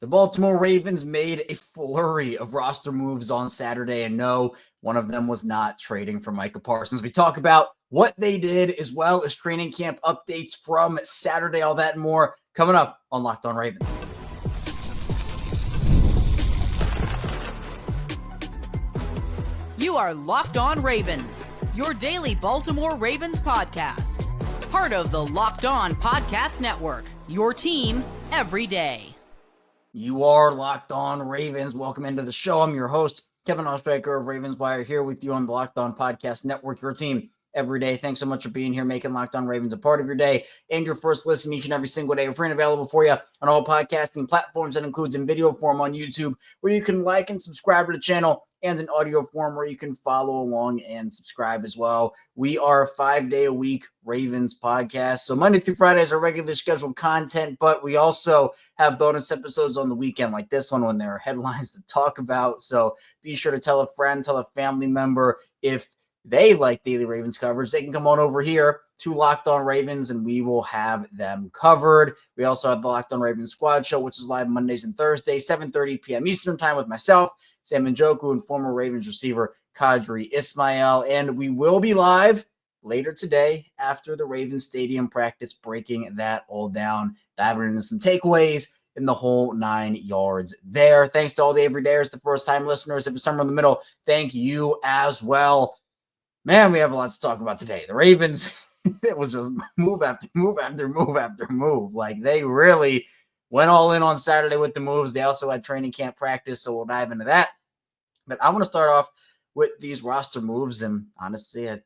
The Baltimore Ravens made a flurry of roster moves on Saturday, and no, one of them was not trading for Micah Parsons. We talk about what they did as well as training camp updates from Saturday, all that and more coming up on Locked On Ravens. You are Locked On Ravens, your daily Baltimore Ravens podcast. Part of the Locked On Podcast Network, your team every day. You are Locked On Ravens. Welcome into the show. I'm your host, Kevin Oestreicher of Ravens Wire, here with you on the Locked On Podcast Network, your team every day. Thanks so much for being here, making Locked On Ravens a part of your day and your first listen each and every single day. We're free and available for you on all podcasting platforms. That includes in video form on YouTube, where you can like and subscribe to the channel, and in audio form where you can follow along and subscribe as well. We are a 5-day-a-week Ravens podcast. So Monday through Friday is our regularly scheduled content, but we also have bonus episodes on the weekend like this one when there are headlines to talk about. So be sure to tell a friend, tell a family member if they like daily Ravens coverage. They can come on over here to Locked On Ravens, and we will have them covered. We also have the Locked On Ravens Squad Show, which is live Mondays and Thursdays, 7:30 p.m. Eastern Time with myself, Sam Njoku, and former Ravens receiver Kadri Ismail. And we will be live later today after the Ravens Stadium practice, breaking that all down, diving into some takeaways in the whole 9 yards there. Thanks to all the everydayers, the first-time listeners. If you're somewhere in the middle, thank you as well. Man, we have a lot to talk about today. The Ravens, it was just move after move after move after move. Like, they really went all in on Saturday with the moves. They also had training camp practice, so we'll dive into that. But I want to start off with these roster moves, and honestly, I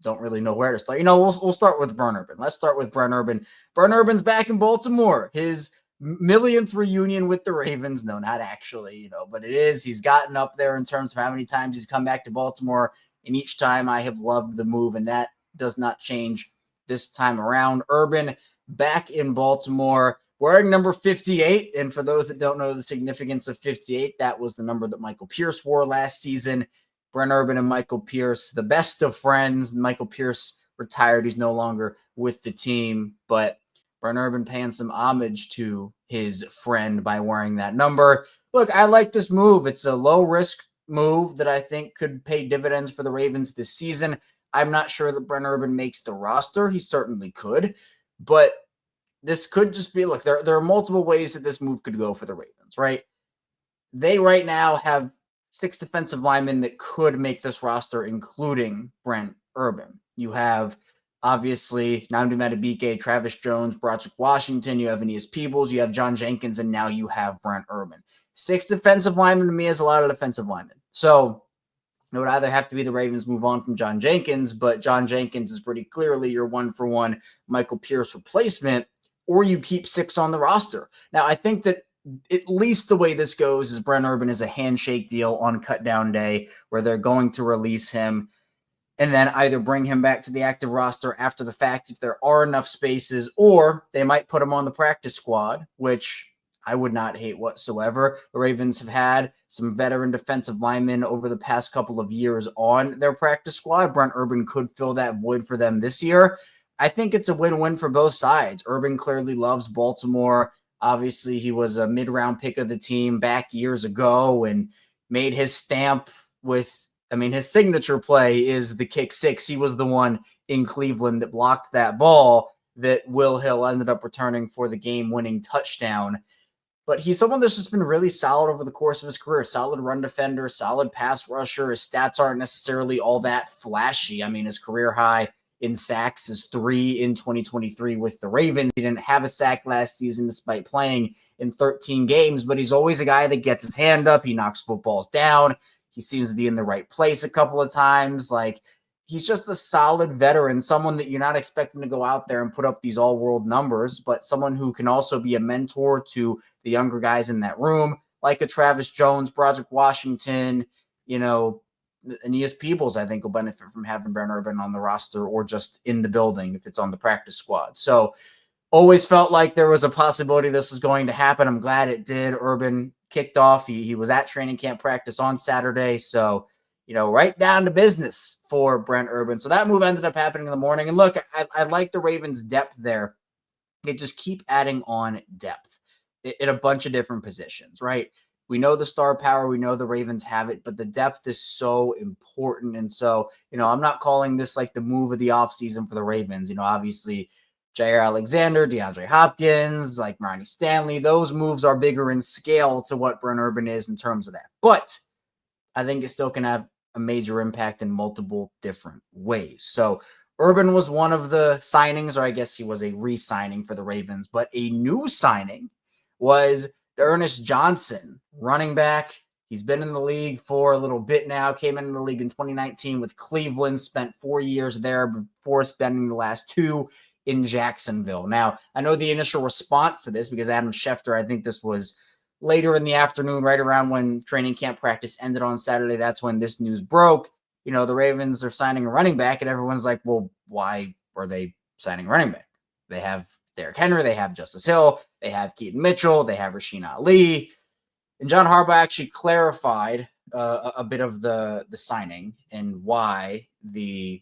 don't really know where to start. We'll start with Brent Urban. Let's start with Brent Urban. Brent Urban's back in Baltimore. His millionth reunion with the Ravens. No, not actually, but it is. He's gotten up there in terms of how many times he's come back to Baltimore, and each time I have loved the move, and that does not change this time around. Urban back in Baltimore, wearing number 58. And for those that don't know the significance of 58, that was the number that Michael Pierce wore last season. Brent Urban and Michael Pierce, the best of friends. Michael Pierce retired. He's no longer with the team, but Brent Urban paying some homage to his friend by wearing that number. Look, I like this move. It's a low-risk move that I think could pay dividends for the Ravens this season. I'm not sure that Brent Urban makes the roster. He certainly could, but this could just be, look, there are multiple ways that this move could go for the Ravens, right? They right now have 6 defensive linemen that could make this roster, including Brent Urban. You have, obviously, Nnamdi Madubuike, Travis Jones, Broderick Washington. You have Aeneas Peebles. You have John Jenkins, and now you have Brent Urban. 6 defensive linemen to me is a lot of defensive linemen. So it would either have to be the Ravens move on from John Jenkins, but John Jenkins is pretty clearly your one-for-one Michael Pierce replacement, or you keep 6 on the roster. Now, I think that at least the way this goes is Brent Urban is a handshake deal on cut-down day where they're going to release him and then either bring him back to the active roster after the fact if there are enough spaces, or they might put him on the practice squad, which I would not hate whatsoever. The Ravens have had some veteran defensive linemen over the past couple of years on their practice squad. Brent Urban could fill that void for them this year. I think it's a win-win for both sides. Urban clearly loves Baltimore. Obviously, he was a mid-round pick of the team back years ago and made his stamp with, his signature play is the kick 6. He was the one in Cleveland that blocked that ball that Will Hill ended up returning for the game-winning touchdown. But he's someone that's just been really solid over the course of his career. Solid run defender, solid pass rusher. His stats aren't necessarily all that flashy. His career high in sacks is 3 in 2023 with the Ravens. He didn't have a sack last season despite playing in 13 games, but he's always a guy that gets his hand up. He knocks footballs down. He seems to be in the right place a couple of times. He's just a solid veteran, someone that you're not expecting to go out there and put up these all-world numbers, but someone who can also be a mentor to the younger guys in that room, like a Travis Jones, Broderick Washington, Aeneas Peebles, I think, will benefit from having Brent Urban on the roster or just in the building if it's on the practice squad. So always felt like there was a possibility this was going to happen. I'm glad it did. Urban kicked off. He was at training camp practice on Saturday. So, right down to business for Brent Urban. So that move ended up happening in the morning. And look, I like the Ravens' depth there. They just keep adding on depth. in a bunch of different positions, right? We know the star power, we know the Ravens have it, but the depth is so important. And so, I'm not calling this like the move of the offseason for the Ravens. Obviously, Jaire Alexander, DeAndre Hopkins, like Ronnie Stanley, those moves are bigger in scale to what Brent Urban is in terms of that. But I think it still can have a major impact in multiple different ways. So Urban was one of the signings, or I guess he was a re-signing for the Ravens, but a new signing was Ernest Johnson, running back. He's been in the league for a little bit now, came into the league in 2019 with Cleveland, spent 4 years there before spending the last 2 in Jacksonville. Now, I know the initial response to this, because Adam Schefter, I think this was later in the afternoon, right around when training camp practice ended on Saturday, that's when this news broke. The Ravens are signing a running back, and everyone's like, well, why are they signing a running back? They have Derrick Henry, they have Justice Hill, they have Keaton Mitchell, they have Rasheen Ali. And John Harbaugh actually clarified a bit of the signing and why the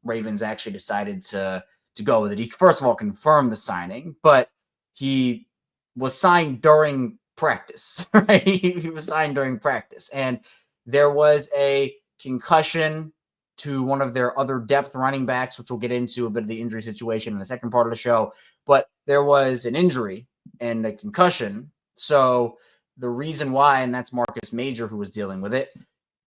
Ravens actually decided to go with it. He, first of all, confirmed the signing, but he was signed during practice, right? He was signed during practice. And there was a concussion to one of their other depth running backs, which we'll get into a bit of the injury situation in the second part of the show. But there was an injury and a concussion. So the reason why, and that's Marcus Major who was dealing with it,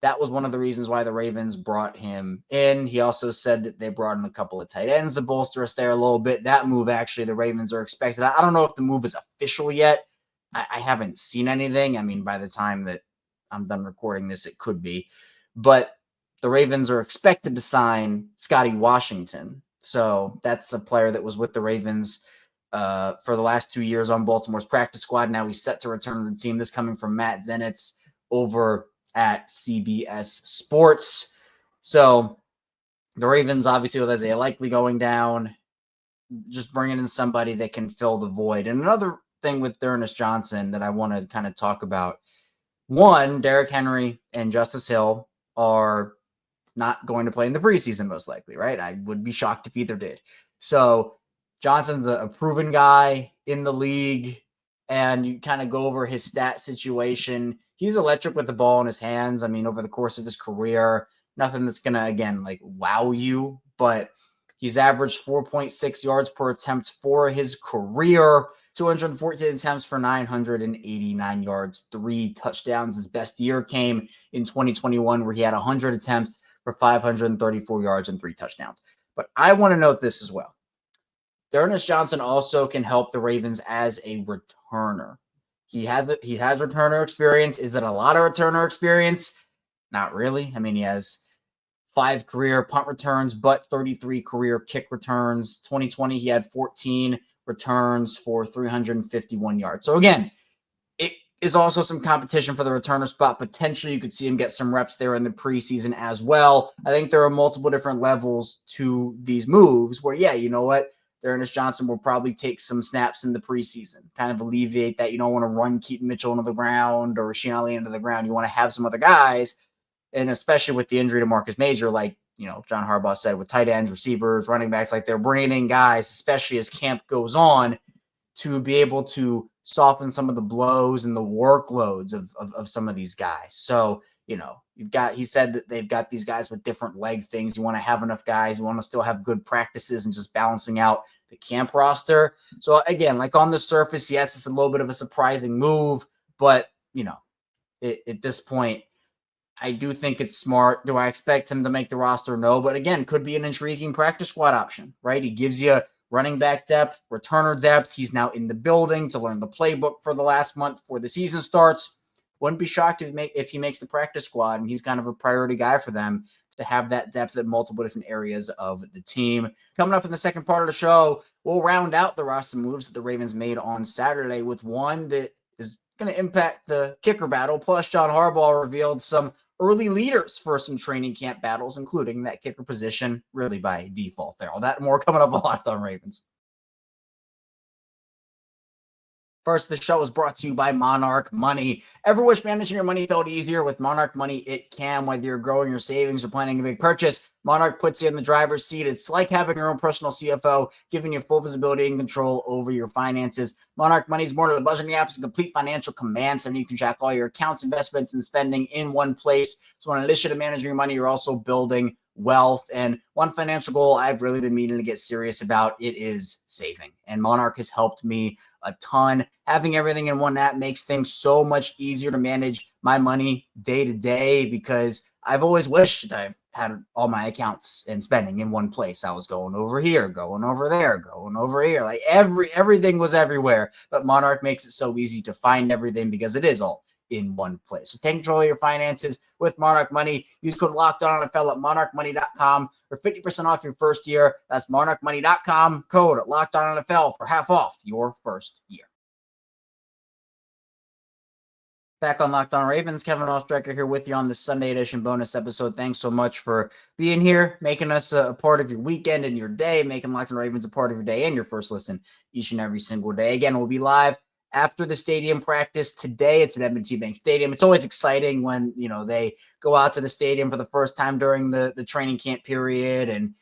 that was one of the reasons why the Ravens brought him in. He also said that they brought in a couple of tight ends to bolster us there a little bit. That move, actually, the Ravens are expected. I don't know if the move is official yet. I haven't seen anything. I mean, by the time that I'm done recording this, it could be. But the Ravens are expected to sign Scotty Washington. So that's a player that was with the Ravens for the last 2 years on Baltimore's practice squad. Now he's set to return to the team. This coming from Matt Zenitz over at CBS Sports. So the Ravens, obviously, with Isaiah likely going down, just bringing in somebody that can fill the void. And another thing with Ernest Johnson that I want to kind of talk about, one, Derrick Henry and Justice Hill are not going to play in the preseason, most likely, right? I would be shocked if either did. So Johnson's a proven guy in the league, and you kind of go over his stat situation. He's electric with the ball in his hands. I mean, over the course of his career, nothing that's going to, again, like wow you, but he's averaged 4.6 yards per attempt for his career, 214 attempts for 989 yards, 3 touchdowns. His best year came in 2021, where he had 100 attempts for 534 yards and 3 touchdowns. But I want to note this as well. Ernest Johnson also can help the Ravens as a returner. He has returner experience. Is it a lot of returner experience? Not really. I mean, he has 5 career punt returns, but 33 career kick returns. 2020, he had 14 returns for 351 yards. So again, it is also some competition for the returner spot. Potentially, you could see him get some reps there in the preseason as well. I think there are multiple different levels to these moves where, yeah, you know what? Ernest Johnson will probably take some snaps in the preseason, kind of alleviate that. You don't want to run Keaton Mitchell into the ground or Rasheen Ali into the ground. You want to have some other guys, and especially with the injury to Marcus Major, like, John Harbaugh said, with tight ends, receivers, running backs, like they're bringing in guys, especially as camp goes on, to be able to soften some of the blows and the workloads of some of these guys. So, he said that they've got these guys with different leg things. You want to have enough guys. You want to still have good practices and just balancing out the camp roster. So again, like on the surface, yes, it's a little bit of a surprising move, but at this point, I do think it's smart. Do I expect him to make the roster? No, but again, could be an intriguing practice squad option, right? He gives you running back depth, returner depth. He's now in the building to learn the playbook for the last month before the season starts. Wouldn't be shocked if he makes the practice squad, and he's kind of a priority guy for them to have that depth at multiple different areas of the team. Coming up in the second part of the show, we'll round out the roster moves that the Ravens made on Saturday with one that is going to impact the kicker battle. Plus, John Harbaugh revealed some early leaders for some training camp battles, including that kicker position, really by default there. All that and more coming up on Locked On Ravens. First, the show is brought to you by Monarch Money. Ever wish managing your money felt easier? With Monarch Money, it can. Whether you're growing your savings or planning a big purchase, Monarch puts you in the driver's seat. It's like having your own personal CFO, giving you full visibility and control over your finances. Monarch Money is more than a budgeting app. It's a complete financial command center. You can track all your accounts, investments, and spending in one place. So in addition to managing your money, you're also building wealth. And one financial goal I've really been meaning to get serious about, it is saving. And Monarch has helped me a ton. Having everything in one app makes things so much easier to manage my money day to day, because I've always wished I've had all my accounts and spending in one place. I was going over here, going over there, going over here. Like everything was everywhere. But Monarch makes it so easy to find everything because it is all in one place. So take control of your finances with Monarch Money. Use code LOCKEDONNFL at monarchmoney.com for 50% off your first year. That's monarchmoney.com, code LOCKEDONNFL for half off your first year. Back on Locked On Ravens, Kevin Oestreicher here with you on this Sunday edition bonus episode. Thanks so much for being here, making us a part of your weekend and your day, making Locked On Ravens a part of your day and your first listen each and every single day. Again, we'll be live after the stadium practice today. It's at M&T Bank Stadium. It's always exciting when, they go out to the stadium for the first time during the training camp period and,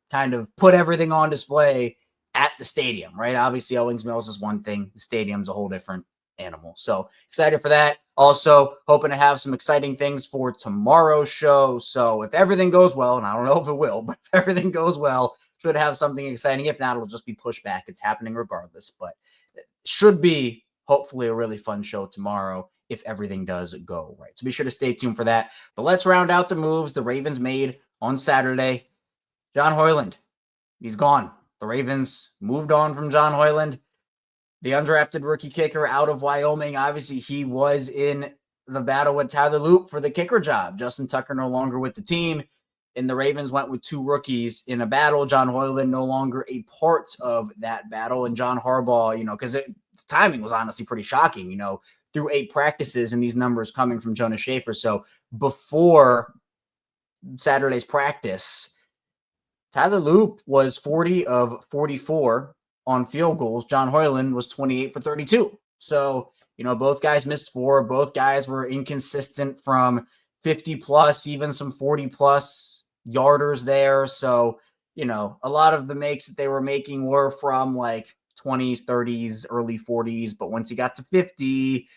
kind of put everything on display at the stadium, right? Obviously, Owings Mills is one thing. The stadium's a whole different animal. So excited for that. Also hoping to have some exciting things for tomorrow's show. So if everything goes well, and I don't know if it will, but if everything goes well, should have something exciting. If not, it'll just be pushed back. It's happening regardless, but it should be hopefully a really fun show tomorrow if everything does go right. So be sure to stay tuned for that. But let's round out the moves the Ravens made on Saturday. John Hoyland, he's gone. The Ravens moved on from John Hoyland, the undrafted rookie kicker out of Wyoming. Obviously, he was in the battle with Tyler Loop for the kicker job. Justin Tucker no longer with the team, and the Ravens went with two rookies in a battle. John Hoyland no longer a part of that battle, and John Harbaugh, because the timing was honestly pretty shocking, through 8 practices and these numbers coming from Jonas Schaefer. So before Saturday's practice, Tyler Loop was 40 of 44 on field goals. John Hoyland was 28 for 32. So, both guys missed 4. Both guys were inconsistent from 50 plus, even some 40 plus yarders there. So, a lot of the makes that they were making were from like 20s, 30s, early 40s. But once you got to 50,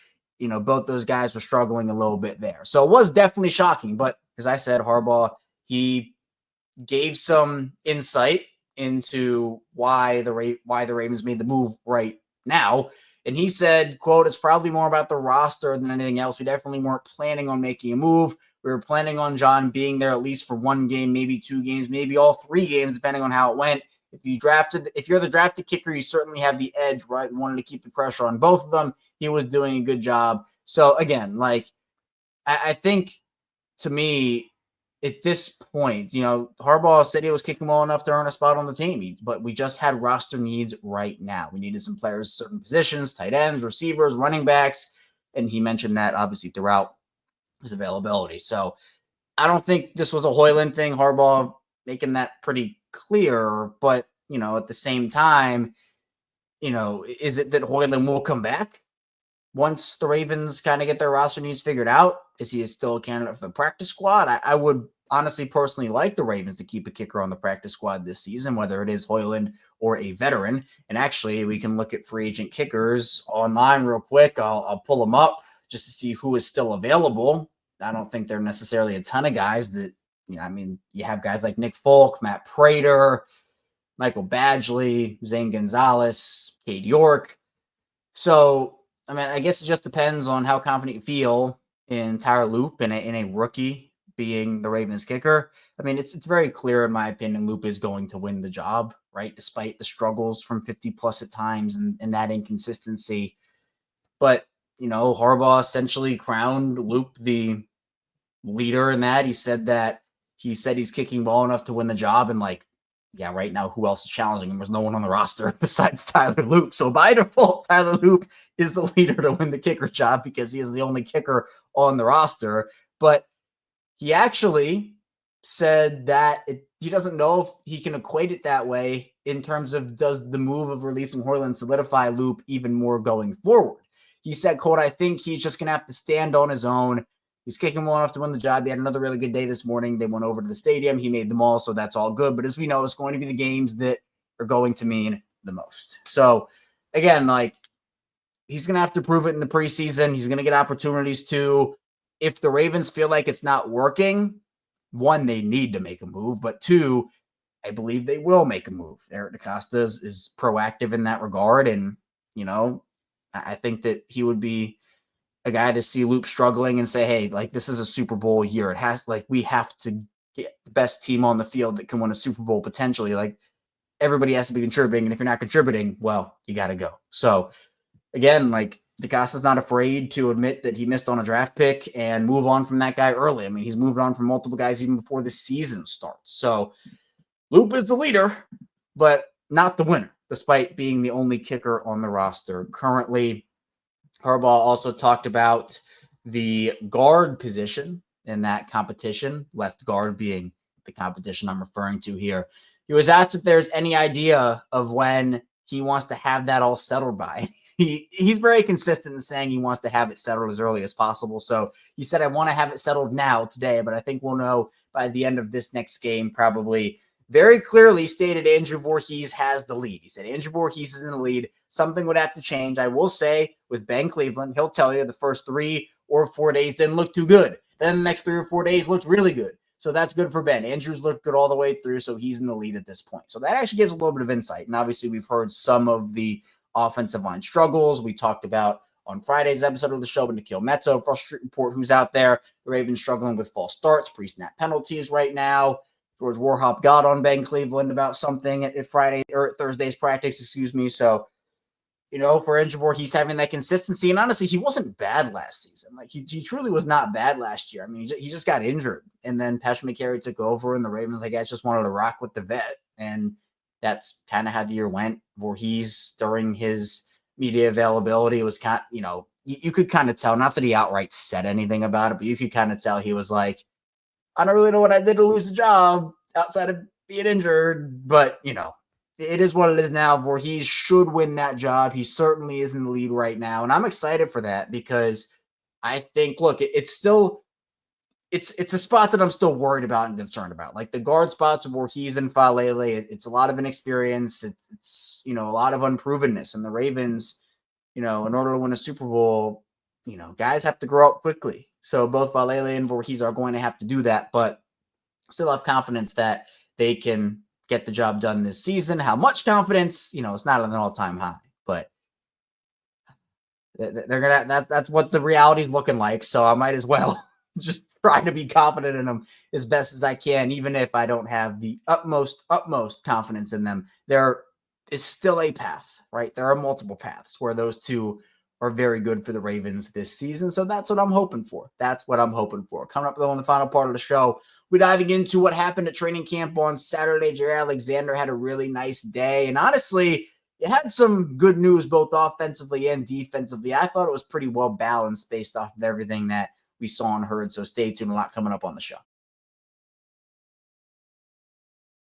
both those guys were struggling a little bit there. So it was definitely shocking. But as I said, Harbaugh, he gave some insight into why the Ravens made the move right now. And he said, quote, "It's probably more about the roster than anything else. We definitely weren't planning on making a move. We were planning on John being there at least for 1 game, maybe 2 games, maybe all 3 games, depending on how it went. If you're the drafted kicker, you certainly have the edge, right? We wanted to keep the pressure on both of them. He was doing a good job." So again, I think to me, at this point, Harbaugh said he was kicking well enough to earn a spot on the team, but we just had roster needs right now. We needed some players, certain positions, tight ends, receivers, running backs, and he mentioned that obviously throughout his availability. So I don't think this was a Hoyland thing. Harbaugh making that pretty clear, but at the same time, is it that Hoyland will come back once the Ravens kind of get their roster needs figured out? Is he still a candidate for the practice squad? I would honestly personally like the Ravens to keep a kicker on the practice squad this season, whether it is Hoyland or a veteran. And actually, we can look at free agent kickers online real quick. I'll pull them up just to see who is still available. I don't think there are necessarily a ton of guys that, you have guys like Nick Folk, Matt Prater, Michael Badgley, Zane Gonzalez, Cade York. So, I guess it just depends on how confident you feel in Tyler Loop and in a rookie being the Ravens kicker. It's very clear, in my opinion, Loop is going to win the job, right? Despite the struggles from 50 plus at times and that inconsistency. But, Harbaugh essentially crowned Loop the leader in that. He said he's kicking well enough to win the job. And right now, who else is challenging him? There's no one on the roster besides Tyler Loop. So by default, Tyler Loop is the leader to win the kicker job because he is the only kicker on the roster. But he actually said that he doesn't know if he can equate it that way in terms of does the move of releasing Hoyland solidify Loop even more going forward. He said, quote, "I think he's just going to have to stand on his own He's kicking well enough to win the job. He had another really good day this morning. They went over to the stadium. He made them all, so that's all good. But as we know, it's going to be the games that are going to mean the most. So, again, like, he's going to have to prove it in the preseason. He's going to get opportunities to. If the Ravens feel like it's not working, one, they need to make a move. But two, I believe they will make a move. Eric DeCosta is proactive in that regard. And, I think that he would be a guy to see Loop struggling and say, hey, like, this is a Super Bowl year. It has, like, we have to get the best team on the field that can win a Super Bowl potentially. Like, everybody has to be contributing. And if you're not contributing, well, you got to go. So, again, like, DeCosta's not afraid to admit that he missed on a draft pick and move on from that guy early. I mean, he's moved on from multiple guys even before the season starts. So Loop is the leader, but not the winner, despite being the only kicker on the roster currently. Harbaugh also talked about the guard position in that competition, left guard being the competition I'm referring to here. He was asked if there's any idea of when he wants to have that all settled by. He's very consistent in saying he wants to have it settled as early as possible. So he said, I want to have it settled now today, but I think we'll know by the end of this next game, probably. Very clearly stated Andrew Voorhees has the lead. He said Andrew Voorhees is in the lead. Something would have to change. I will say with Ben Cleveland, he'll tell you the first 3 or 4 days didn't look too good. Then the next 3 or 4 days looked really good. So that's good for Ben. Andrews looked good all the way through, so he's in the lead at this point. So that actually gives a little bit of insight. And obviously we've heard some of the offensive line struggles. We talked about on Friday's episode of the show with Nikhil Metzo, Frustrate Report, who's out there. The Ravens struggling with false starts, pre-snap penalties right now. George Warhop got on Ben Cleveland about something at Friday or Thursday's practice, So, for Ejibor, he's having that consistency. And honestly, he wasn't bad last season. Like, he truly was not bad last year. I mean, he just got injured. And then Patrick McCary took over, and the Ravens, I guess, just wanted to rock with the vet. And that's kind of how the year went. Voorhees, during his media availability, was kind of, you could kind of tell, not that he outright said anything about it, but you could kind of tell he was like, I don't really know what I did to lose the job outside of being injured, but, it is what it is now. Voorhees should win that job. He certainly is in the lead right now, and I'm excited for that because I think, look, it's a spot that I'm still worried about and concerned about. Like the guard spots of Voorhees and Falele, it's a lot of inexperience. It's a lot of unprovenness, and the Ravens, in order to win a Super Bowl, guys have to grow up quickly. So both Falele and Voorhees are going to have to do that, but still have confidence that they can get the job done this season. How much confidence? It's not an all-time high, but they're gonna. That's what the reality is looking like. So I might as well just try to be confident in them as best as I can, even if I don't have the utmost confidence in them. There is still a path, right? There are multiple paths where those two are very good for the Ravens this season. So that's what I'm hoping for. Coming up, though, in the final part of the show, we're diving into what happened at training camp on Saturday. Jaire Alexander had a really nice day. And honestly, it had some good news both offensively and defensively. I thought it was pretty well balanced based off of everything that we saw and heard. So stay tuned. A lot coming up on the show.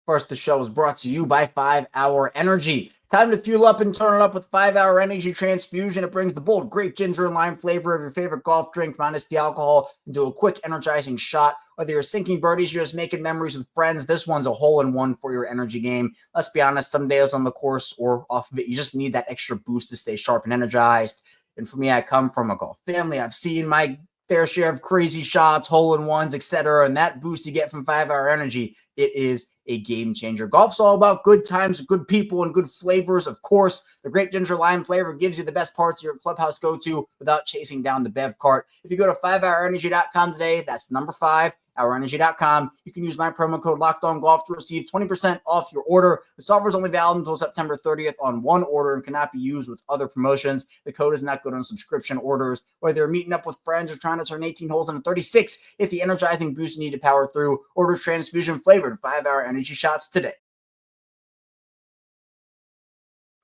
First, the show is brought to you by 5-Hour Energy. Time to fuel up and turn it up with 5-Hour Energy Transfusion. It brings the bold grape, ginger, and lime flavor of your favorite golf drink minus the alcohol into a quick, energizing shot. Whether you're sinking birdies, you're just making memories with friends, this one's a hole-in-one for your energy game. Let's be honest, some days on the course or off of it, you just need that extra boost to stay sharp and energized. And for me, I come from a golf family. I've seen my fair share of crazy shots, hole-in-ones, etc. And that boost you get from 5-Hour Energy, it is a game changer. Golf's all about good times, good people, and good flavors. Of course, the grape ginger lime flavor gives you the best parts of your clubhouse go-to without chasing down the bev cart. If you go to 5hourenergy.com today, that's number 5, hourenergy.com. You can use my promo code LOCKEDONGolf to receive 20% off your order. This offer is only valid until September 30th on one order and cannot be used with other promotions. The code is not good on subscription orders. Whether you're meeting up with friends or trying to turn 18 holes into 36, get the energizing boost you need to power through. Order transfusion flavored 5-Hour Energy shots today.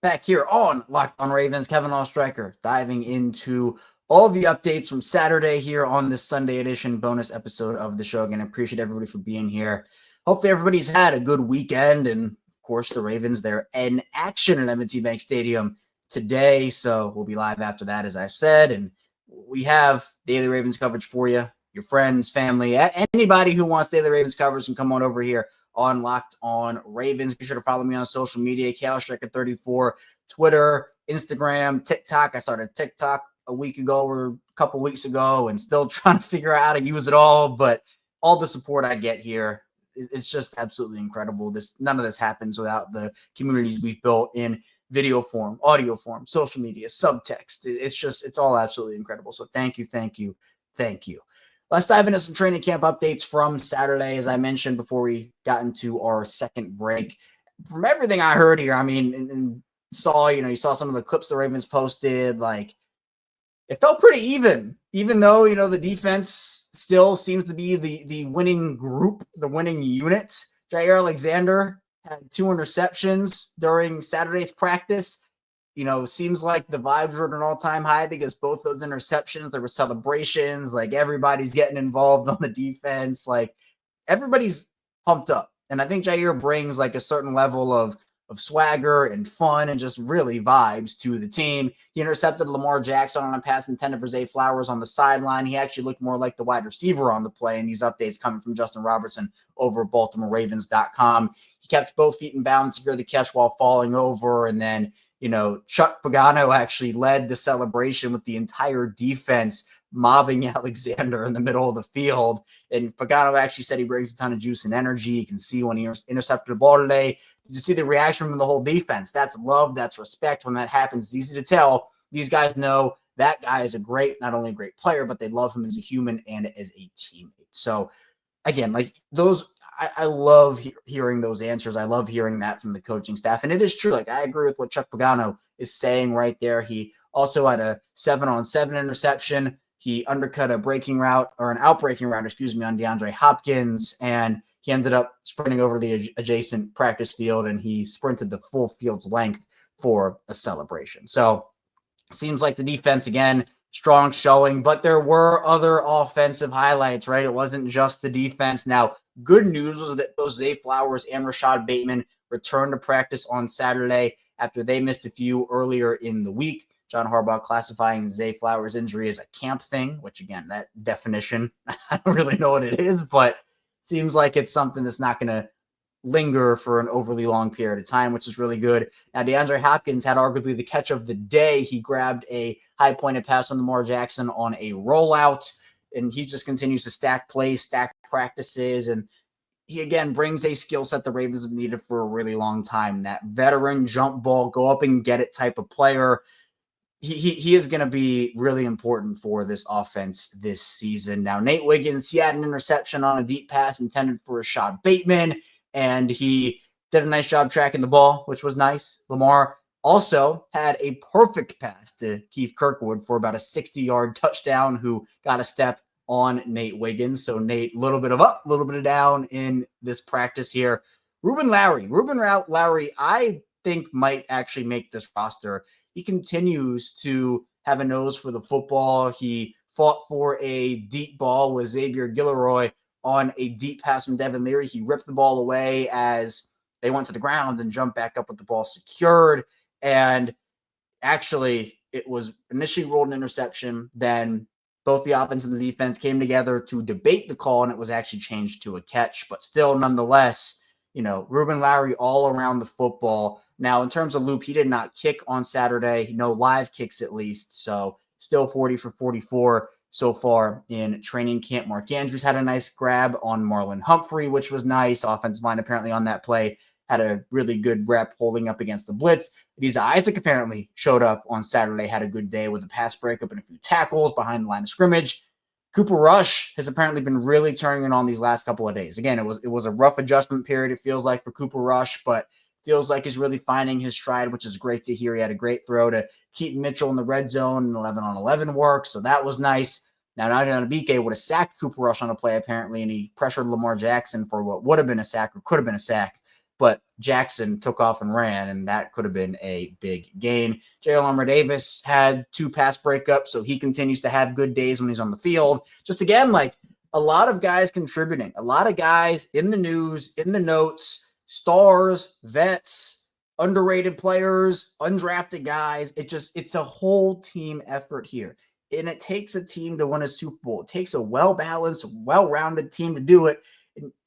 Back here on Locked On Ravens, Kevin Oestreicher diving into all the updates from Saturday here on this Sunday edition bonus episode of the show. Again, I appreciate everybody for being here. Hopefully everybody's had a good weekend. And of course, the Ravens, they're in action at M&T Bank Stadium today. So we'll be live after that, as I've said. And we have daily Ravens coverage for you your friends, family, anybody who wants Daily Ravens covers can come on over here on Locked On Ravens. Be sure to follow me on social media, Striker34, Twitter, Instagram, TikTok. I started TikTok a week ago or a couple weeks ago and still trying to figure out how to use it all, but all the support I get here, it's just absolutely incredible. None of this happens without the communities we've built in video form, audio form, social media, subtext. It's all absolutely incredible. So thank you. Let's dive into some training camp updates from Saturday. As I mentioned before we got into our second break, from everything I heard here, I mean, and saw, you saw some of the clips the Ravens posted, like it felt pretty even though, the defense still seems to be the winning group, the winning unit. Jaire Alexander had 2 interceptions during Saturday's practice. Seems like the vibes were at an all-time high because both those interceptions, there were celebrations, like everybody's getting involved on the defense. Like everybody's pumped up. And I think Jaire brings like a certain level of swagger and fun and just really vibes to the team. He intercepted Lamar Jackson on a pass intended for Zay Flowers on the sideline. He actually looked more like the wide receiver on the play, and these updates coming from Justin Robertson over at BaltimoreRavens.com. He kept both feet in bounds, secured the catch while falling over, and then Chuck Pagano actually led the celebration with the entire defense mobbing Alexander in the middle of the field. And Pagano actually said he brings a ton of juice and energy. You can see when he intercepted the ball today. You see the reaction from the whole defense. That's love. That's respect. When that happens, it's easy to tell. These guys know that guy is not only a great player, but they love him as a human and as a teammate. So again, like those, I love hearing those answers. I love hearing that from the coaching staff. And it is true. Like I agree with what Chuck Pagano is saying right there. He also had a 7-on-7 interception. He undercut a breaking route or an outbreaking route, on DeAndre Hopkins. And he ended up sprinting over the adjacent practice field and he sprinted the full field's length for a celebration. So seems like the defense, again, strong showing, but there were other offensive highlights, right? It wasn't just the defense. Now, good news was that both Zay Flowers and Rashod Bateman returned to practice on Saturday after they missed a few earlier in the week. John Harbaugh classifying Zay Flowers' injury as a camp thing, which, again, that definition, I don't really know what it is, but seems like it's something that's not going to linger for an overly long period of time, which is really good. Now, DeAndre Hopkins had arguably the catch of the day. He grabbed a high-pointed pass on Lamar Jackson on a rollout, and he just continues to stack plays, stack practices, and he, again, brings a skill set the Ravens have needed for a really long time. That veteran jump ball, go up and get it type of player. He is going to be really important for this offense this season. Now, Nate Wiggins, he had an interception on a deep pass intended for Rashod Bateman, and he did a nice job tracking the ball, which was nice. Lamar also had a perfect pass to Keith Kirkwood for about a 60-yard touchdown, who got a step on Nate Wiggins. So Nate, a little bit of up, a little bit of down in this practice here. Ruben Lowry, I think might actually make this roster. He continues to have a nose for the football. He fought for a deep ball with Xavier Guillory on a deep pass from Devin Leary. He ripped the ball away as they went to the ground and jumped back up with the ball secured. And actually, it was initially ruled an interception. Then both the offense and the defense came together to debate the call, and it was actually changed to a catch. But still, nonetheless, Ruben Lowry all around the football. Now, in terms of loop, he did not kick on Saturday. No live kicks, at least. So still 40 for 44 so far in training camp. Mark Andrews had a nice grab on Marlon Humphrey, which was nice. Offensive line apparently on that play had a really good rep holding up against the blitz. Adisa Isaac apparently showed up on Saturday, had a good day with a pass breakup and a few tackles behind the line of scrimmage. Cooper Rush has apparently been really turning it on these last couple of days. Again, it was a rough adjustment period, it feels like, for Cooper Rush, but feels like he's really finding his stride, which is great to hear. He had a great throw to Keaton Mitchell in the red zone and 11-on-11 work, so that was nice. Now, Abike would have sacked Cooper Rush on a play, apparently, and he pressured Lamar Jackson for what would have been a sack or could have been a sack. But Jackson took off and ran, and that could have been a big gain. J.L. Davis had 2 pass breakups, so he continues to have good days when he's on the field. Just again, like a lot of guys contributing, a lot of guys in the news, in the notes, stars, vets, underrated players, undrafted guys. It's a whole team effort here. And it takes a team to win a Super Bowl. It takes a well-balanced, well-rounded team to do it.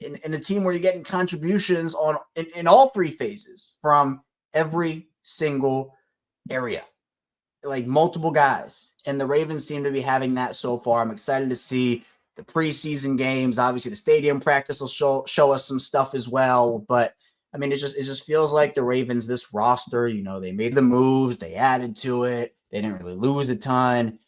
In a team where you're getting contributions in all three phases from every single area, like multiple guys. And the Ravens seem to be having that so far. I'm excited to see the preseason games. Obviously, the stadium practice will show us some stuff as well. But I mean, it just feels like the Ravens, this roster, they made the moves, they added to it, they didn't really lose a ton.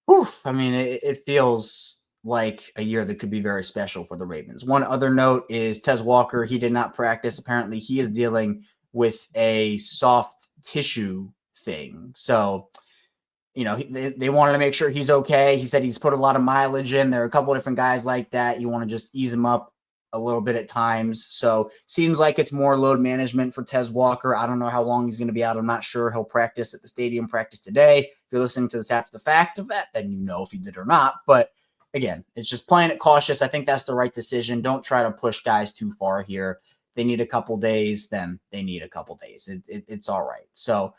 Whew, I mean, it feels like a year that could be very special for the Ravens. One other note is Tez Walker. He did not practice. Apparently, he is dealing with a soft tissue thing. So, they wanted to make sure he's okay. He said he's put a lot of mileage in. There are a couple of different guys like that. You want to just ease him up a little bit at times. So seems like it's more load management for Tez Walker. I don't know how long he's going to be out. I'm not sure. He'll practice at the stadium practice today. If you're listening to this after the fact of that, then you know if he did or not. But again, it's just playing it cautious. I think that's the right decision. Don't try to push guys too far here. They need a couple days, then they need a couple days. It's all right. So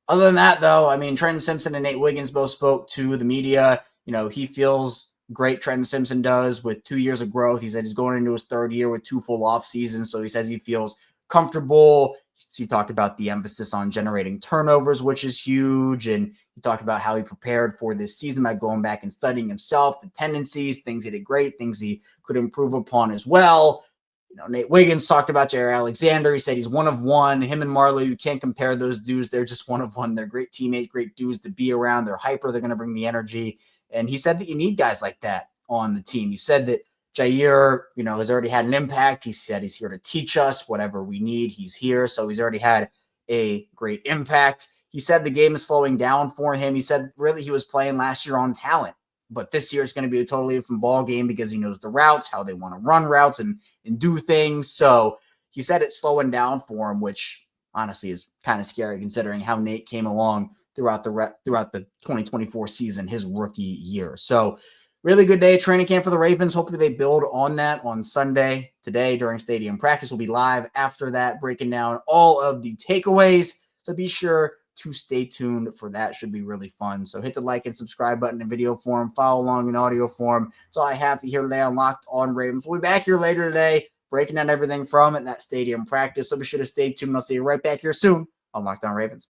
other than that, though, I mean, Trenton Simpson and Nate Wiggins both spoke to the media. He feels great. Trenton Simpson does with 2 years of growth. He said he's going into his third year with 2 full off seasons. So he says he feels comfortable. He talked about the emphasis on generating turnovers, which is huge. And he talked about how he prepared for this season by going back and studying himself, the tendencies, things he did great, things he could improve upon as well. Nate Wiggins talked about Jaire Alexander. He said he's one of one. Him and Marlon, you can't compare those dudes. They're just one of one. They're great teammates, great dudes to be around. They're hyper. They're going to bring the energy. And he said that you need guys like that on the team. He said that Jaire, has already had an impact. He said he's here to teach us whatever we need. He's here. So he's already had a great impact. He said the game is slowing down for him. He said really he was playing last year on talent. But this year is going to be a totally different ball game because he knows the routes, how they want to run routes and do things. So he said it's slowing down for him, which honestly is kind of scary considering how Nate came along throughout the 2024 season, his rookie year. So really good day at training camp for the Ravens. Hopefully they build on that on Sunday. Today during stadium practice, we'll be live after that, breaking down all of the takeaways. So be sure to stay tuned for that. Should be really fun. So hit the like and subscribe button in video form, follow along in audio form. That's all I have here today on Locked On Ravens. We'll be back here later today, breaking down everything from that stadium practice. So be sure to stay tuned. I'll see you right back here soon on Locked On Ravens.